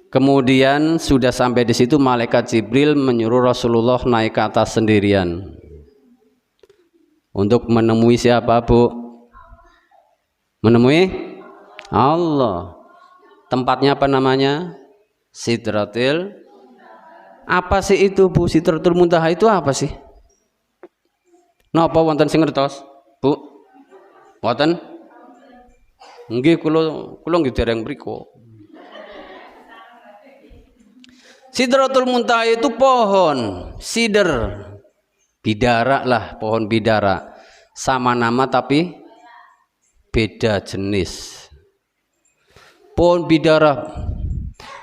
Kemudian sudah sampai di situ malaikat Jibril menyuruh Rasulullah naik ke atas sendirian untuk menemui siapa Bu? Menemui Allah. Tempatnya apa namanya? Sidratil. Apa sih itu Bu? Sidratul Muntaha itu apa sih? Napa wonten sing ngertos Bu? Wonten? Nggih kula nggih dereng mriku. Sidratul Muntaha itu pohon sidr, bidara lah, pohon bidara, sama nama tapi beda jenis. Pohon bidara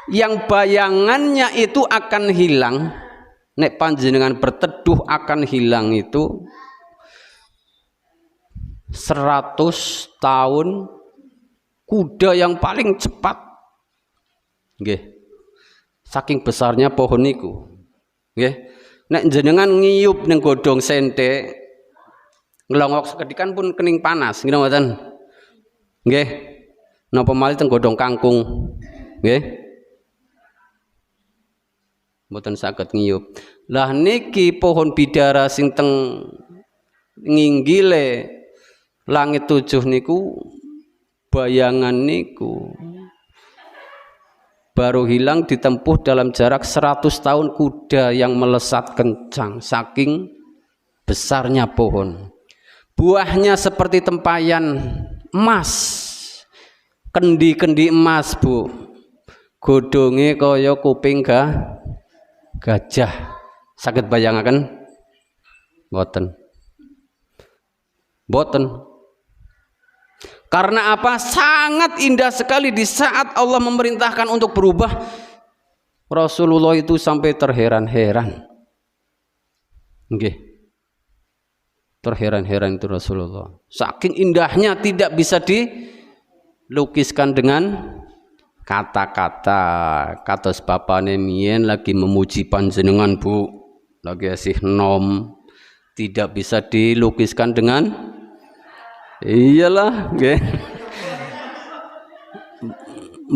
yang bayangannya itu akan hilang, nek panjenengan berteduh akan hilang itu 100 tahun kuda yang paling cepat. Nggih. Saking besarnya pohon niku. Nggih. Nek jenengan ngiyup ning godhong sente, ngelongok sekedikan pun kening panas, nggih mboten? Nggih. Napa malih teng godhong kangkung. Nggih. Mboten saged ngiyup. Lah niki pohon bidara sing teng nginggile langit 7 niku bayangan niku baru hilang ditempuh dalam jarak 100 tahun kuda yang melesat kencang saking besarnya pohon. Buahnya seperti tempayan emas, kendi-kendi emas Bu, godhonge kaya kuping gajah. Saged bayangaken? Mboten. Mboten. Karena apa? Sangat indah sekali. Di saat Allah memerintahkan untuk berubah, Rasulullah itu sampai terheran-heran. Nggih. Terheran-heran itu Rasulullah. Saking indahnya tidak bisa dilukiskan dengan kata-kata. Kados bapane mien lagi memuji panjenengan Bu, lagi asih nom, tidak bisa dilukiskan dengan iyalah nggih.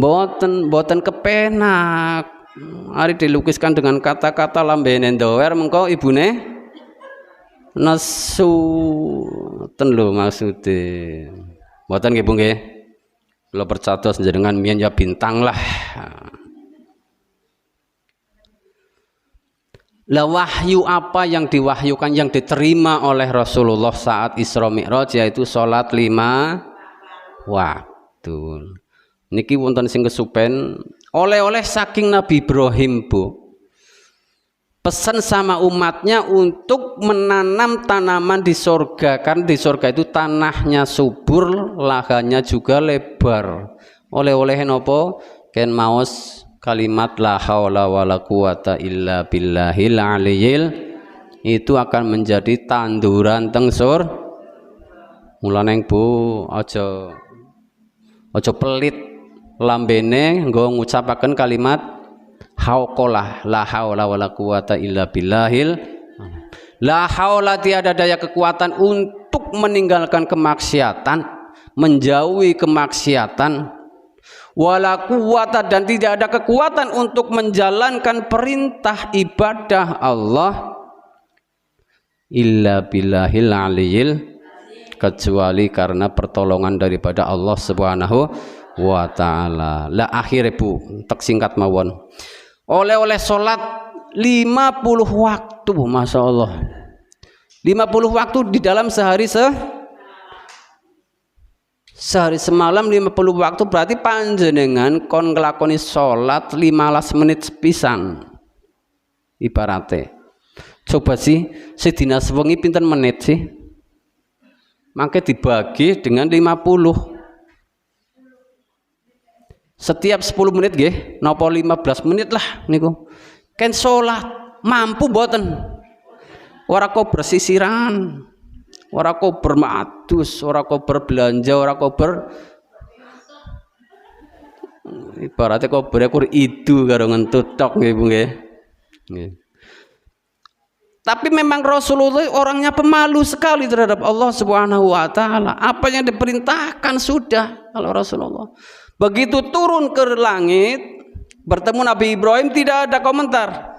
Boten kepenak. Ari dilukiskan dengan kata-kata lambene ndower mengko ibune nesu. Ten lho maksude. Mboten nggih Bu nggih. Kula percados njenengan mien ya bintang lah. Lah wahyu apa yang diwahyukan yang diterima oleh Rasulullah saat Isra Mi'raj, yaitu salat 5 waktu. Niki wonten sing kesupen oleh-oleh saking Nabi Ibrahim Bu. Pesan sama umatnya untuk menanam tanaman di surga, kan di surga itu tanahnya subur, lahannya juga lebar. Oleh-oleh nopo ken maos kalimat la haula wala quwata illa billahil aliyil, itu akan menjadi tanduran tengsur. Mulane Bu aja pelit lambene nggo ngucapaken kalimat hauqalah la haula wala quwata illa billahil. La haula, tiada daya kekuatan untuk meninggalkan kemaksiatan, menjauhi kemaksiatan. Wala quwata, dan tidak ada kekuatan untuk menjalankan perintah ibadah Allah illa billahil aliyil, kecuali karena pertolongan daripada Allah Subhanahu wa ta'ala. Lah akhirnya Bu, tak singkat mawon, oleh sholat 50 waktu, Masya Allah, 50 waktu di dalam sehari semalam 50 waktu, berarti panjenengan kon nglakoni sholat 15 menit pisan ibaratnya. Coba sih sedina sewengi pinten menit sih, mangke dibagi dengan 50. Setiap 10 menit nggih napa 15 menit lah niku ken salat, mampu mboten? Ora kok bersisiran, ora kok bermadus, ora kok berbelanja, ora kok ibaratnya kok berekur itu karo ngentut tok nggih Bu nggih. Tapi memang Rasulullah orangnya pemalu sekali terhadap Allah Subhanahu wa ta'ala. Apa yang diperintahkan sudah. Kalau Rasulullah begitu turun ke langit bertemu Nabi Ibrahim tidak ada komentar.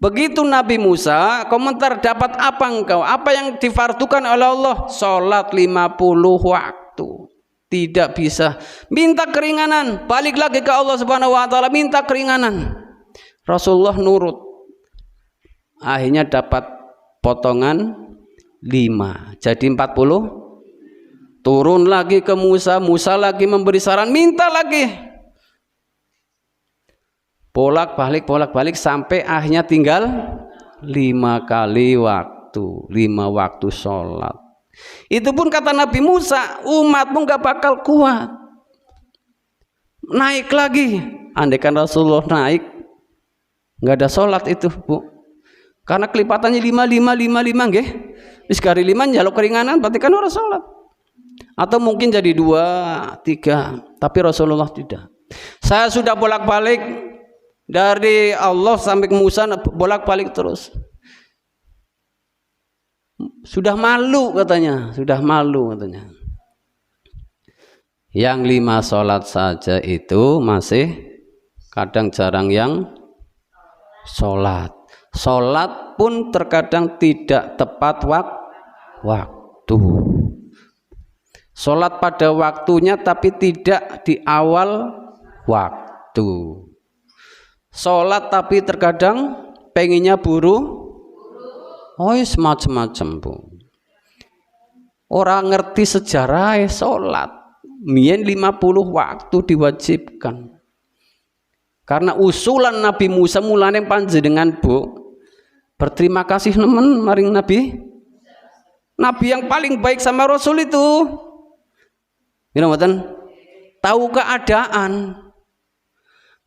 Begitu Nabi Musa komentar, dapat apa engkau? Apa yang difardukan oleh Allah? Salat 50 waktu. Tidak bisa. Minta keringanan, balik lagi ke Allah Subhanahu wa ta'ala, minta keringanan. Rasulullah nurut. Akhirnya dapat potongan 5 jadi 40. Turun lagi ke Musa, Musa lagi memberi saran, minta lagi. Bolak-balik sampai akhirnya tinggal 5 kali waktu, 5 waktu sholat. Itu pun kata Nabi Musa, umatmu gak bakal kuat. Naik lagi. Andaikan Rasulullah naik, gak ada sholat itu Bu. Karena kelipatannya 5 nggih. Wis kari 5 njaluk keringanan berarti kan ora sholat. Atau mungkin jadi 2, 3, tapi Rasulullah tidak. Saya sudah bolak-balik dari Allah sampai ke Musa, bolak-balik terus. Sudah malu katanya, Yang 5 sholat saja itu masih kadang jarang yang sholat. Sholat pun terkadang tidak tepat waktu. Sholat pada waktunya tapi tidak di awal waktu. Sholat tapi terkadang pengennya buru. Oh semacam-macam Bu. Orang ngerti sejarah sholat. Mien 50 waktu diwajibkan. Karena usulan Nabi Musa mulane panjenengan Bu, berterima kasih nemen maring Nabi yang paling baik sama Rasul itu. Tahu keadaan.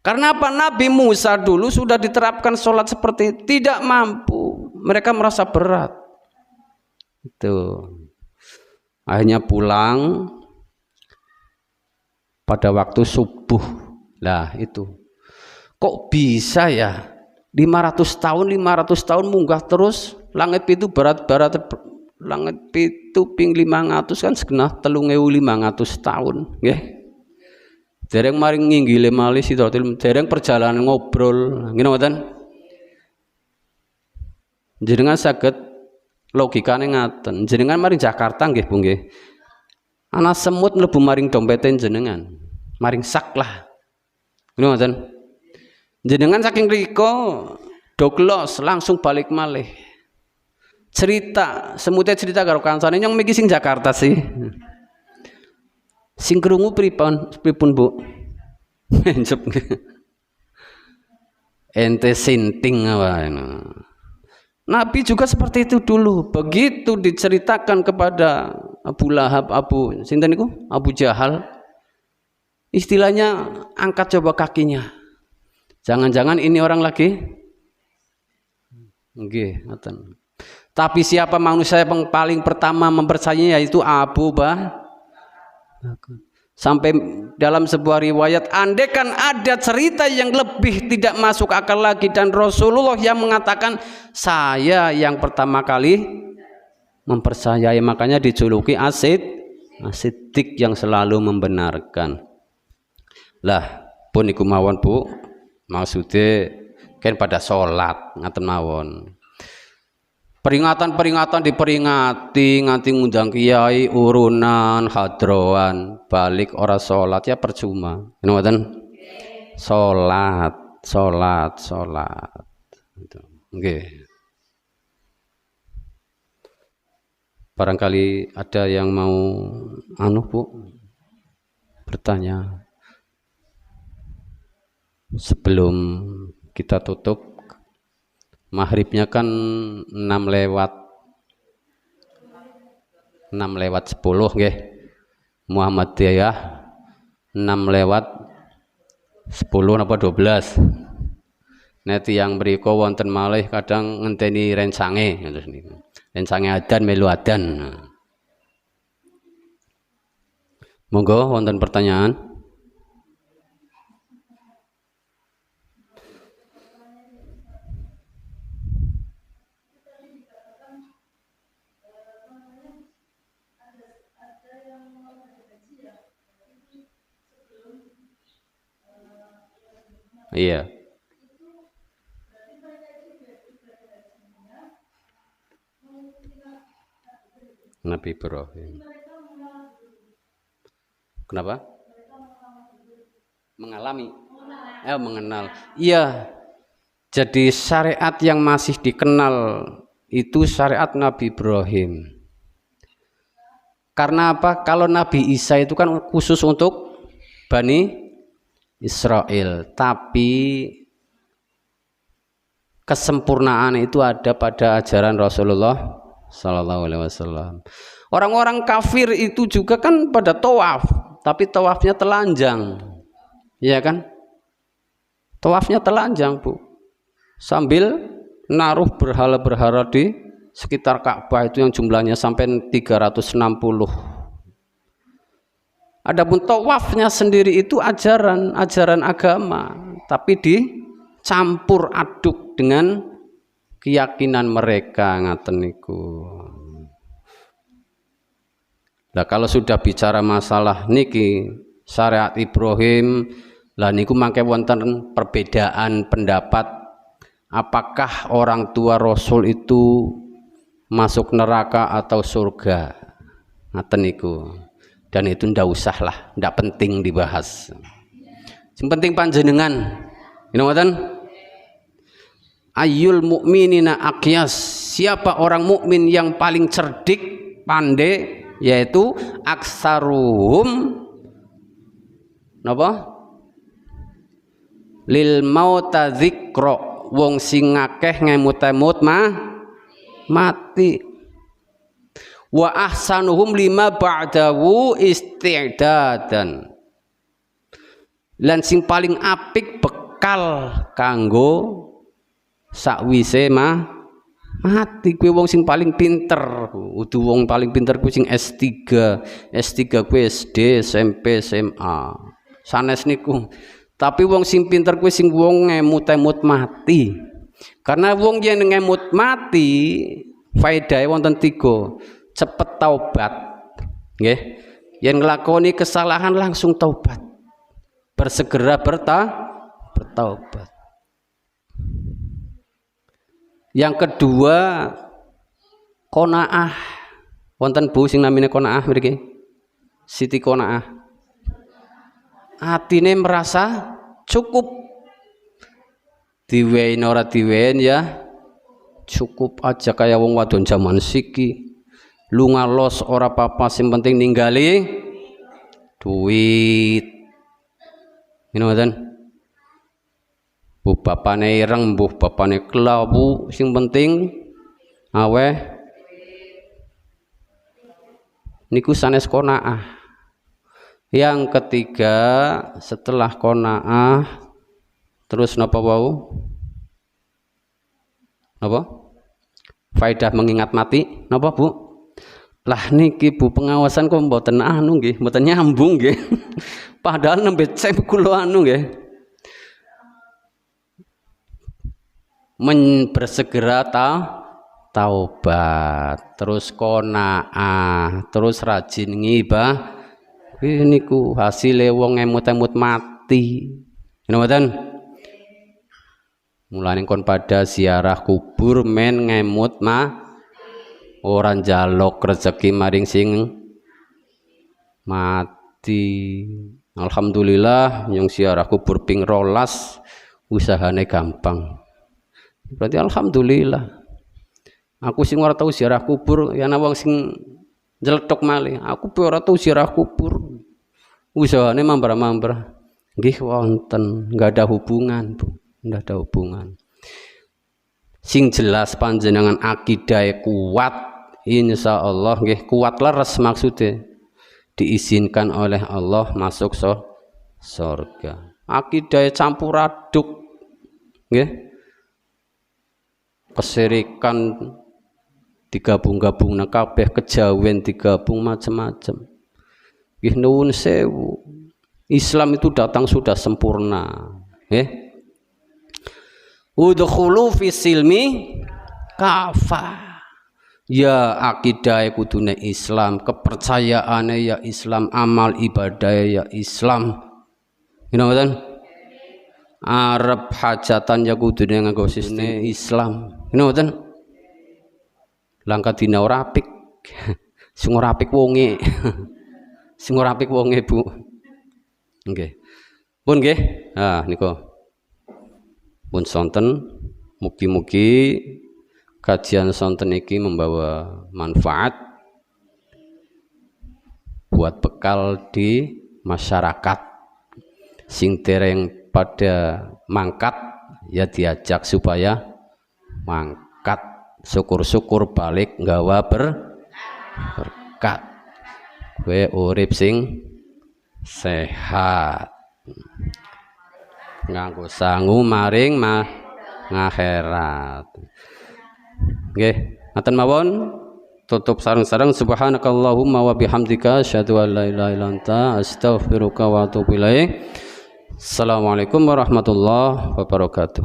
Karena apa? Nabi Musa dulu sudah diterapkan sholat seperti itu, tidak mampu, mereka merasa berat. Itu akhirnya pulang pada waktu subuh. Lah itu kok bisa ya 500 tahun munggah terus, langit itu barat langit itu ping 500 kan segenah 3500 tahun nggih. Dereng maring nginggile malih Sidratul, dereng perjalanan ngobrol ngene ngoten. Jenengan saged logikane ngaten, jenengan maring Jakarta nggih Bu nggih. Ana semut mlebu maring dompeten jenengan, maring sak lah. Ngene ngoten. Jenengan saking riko doglos langsung balik malih. Cerita, semutnya cerita karo kancane nyong miki sing Jakarta sih. Sing krungu pripun Bu? Njep. Ente sinting apa? Nabi juga seperti itu dulu. Begitu diceritakan kepada Abu Lahab, sinten niku? Abu Jahal. Istilahnya angkat coba kakinya. Jangan-jangan ini orang lagi nggih, ngoten. Tapi siapa manusia yang paling pertama mempercayainya yaitu Abu Bakar. Sampai dalam sebuah riwayat, andaikan ada cerita yang lebih tidak masuk akal lagi dan Rasulullah yang mengatakan saya yang pertama kali mempercayai, makanya dijuluki As-Siddiq yang selalu membenarkan. Lah pun iku mawon Bu, maksudnya kan pada sholat ngaten mawon. Peringatan-peringatan diperingati nganti ngundang kiai urunan hadroan, balik ora sholat ya percuma. Ngoten. Sholat. Nggih. Barangkali ada yang mau Bu bertanya sebelum kita tutup. Maghribnya kan 6 lewat 10 nggih. Muhammadiyah 6 lewat 10 apa 12. Nek tiyang mriku wonten malih kadang ngenteni rencange ngoten niku. Rencange adzan melu adzan. Monggo wonten pertanyaan. Iya. Nabi Ibrahim. Kenapa? Mengalami. Mengenal. Iya. Jadi syariat yang masih dikenal itu syariat Nabi Ibrahim. Karena apa? Kalau Nabi Isa itu kan khusus untuk Bani Israel, tapi kesempurnaan itu ada pada ajaran Rasulullah Sallallahu Alaihi Wasallam. Orang-orang kafir itu juga kan pada tawaf, tapi tawafnya telanjang, ya kan? Tawafnya telanjang Bu, sambil naruh berhala-berhala di sekitar Ka'bah itu yang jumlahnya sampai 360. Adapun tawafnya sendiri itu ajaran agama, tapi dicampur aduk dengan keyakinan mereka ngaten niku. Lah kalau sudah bicara masalah niki syariat Ibrahim, lah niku mangke wonten perbedaan pendapat apakah orang tua Rasul itu masuk neraka atau surga. Ngaten niku. Dan itu ndak usah lah, ndak penting dibahas. Yang penting panjenengan, ngoten. Ayyul mu'minina aqyas, siapa orang mukmin yang paling cerdik, pandai, yaitu aksaruhum napa? Lil mauta dzikra, wong sing akeh ngemut-emut mati. Wa ahsanuhum lima ba'dahu isti'dadan, lan sing paling apik bekal kanggo sakwise mati. Kuwi wong sing paling pinter, udu wong paling pinter kuwi sing S3 kuwi SD, SMP, SMA. sanes niku. Tapi wong sing pinter kuwi sing wong ngemut-emut mati. Karena wong yen ngemut mati faedahe wonten 3. Cepet taubat. Nggih. Yen nglakoni kesalahan langsung taubat. Bersegera bertaubat. Yang kedua qanaah. Wonten Bu sing namine qanaah mriki? Siti qanaah. Atine merasa cukup. Diwein ora diwein ya cukup aja kaya wong wadon zaman siki. Lunga los ora apa-apa sing penting ninggali duit. Ngene mboten? Bu bapane ireng, mbuh bapane kelawu, sing penting aweh niku sanes qanaah. Yang ketiga setelah qanaah terus napa wau? Napa? Faedah mengingat mati napa Bu? Lah niki Bu pengawasan kok mboten anu nggih, mboten nyambung nggih. Padahal nembe cek kula anu nggih. Bersegera taubat, terus qanaah, terus rajin ngibah. Ini ku hasilnya wong emut-emut mati. Mboten? Mulane kon pada ziarah kubur men ngemut ora njaluk rezeki maring sing mati. Alhamdulillah yang ziarah kubur ping 12 usahane gampang. Berarti alhamdulillah. Aku sing ora tau ziarah kubur ya ana wong sing jeletok malih. Aku pe ora tau ziarah kubur. Usahane mambar-mambar. Nggih wonten, enggak ada hubungan, Bu. Enggak ada hubungan. Sing jelas panjenengan akidah kuat, insyaallah nggih kuat leres maksudnya. Diizinkan oleh Allah masuk surga. Akidah campur aduk. Nggih. Kesirikan digabung-gabung kabeh, kejawen digabung macam-macam. Nggih nuwun sewu. Islam itu datang sudah sempurna, nggih. Udkhulu fi silmi kafah. Ya akidah kudune Islam, kepercayaane ya Islam, amal ibadah ya Islam. You know kan? Arab hajatan ya kudune nganggo sistem Islam. You know kan? Langkah dina ora apik. Sing ora apik wonge. Sing ora apik wonge, Bu. Nggih. Pun nggih. Ah niku. Pun sonten mugi-mugi kajian sonten iki membawa manfaat buat bekal di masyarakat. Sing dereng pada mangkat ya diajak supaya mangkat. Syukur-syukur balik nggawa berkat. Kowe urip sing sehat. Nganggo sangu maring ngakhirat. Nggih, ngaten mawon. Tutup sareng-sareng subhanakallahumma wa bihamdika asyhadu an la ilaha illa anta astaghfiruka wa atubu ilaik. Assalamualaikum warahmatullahi wabarakatuh.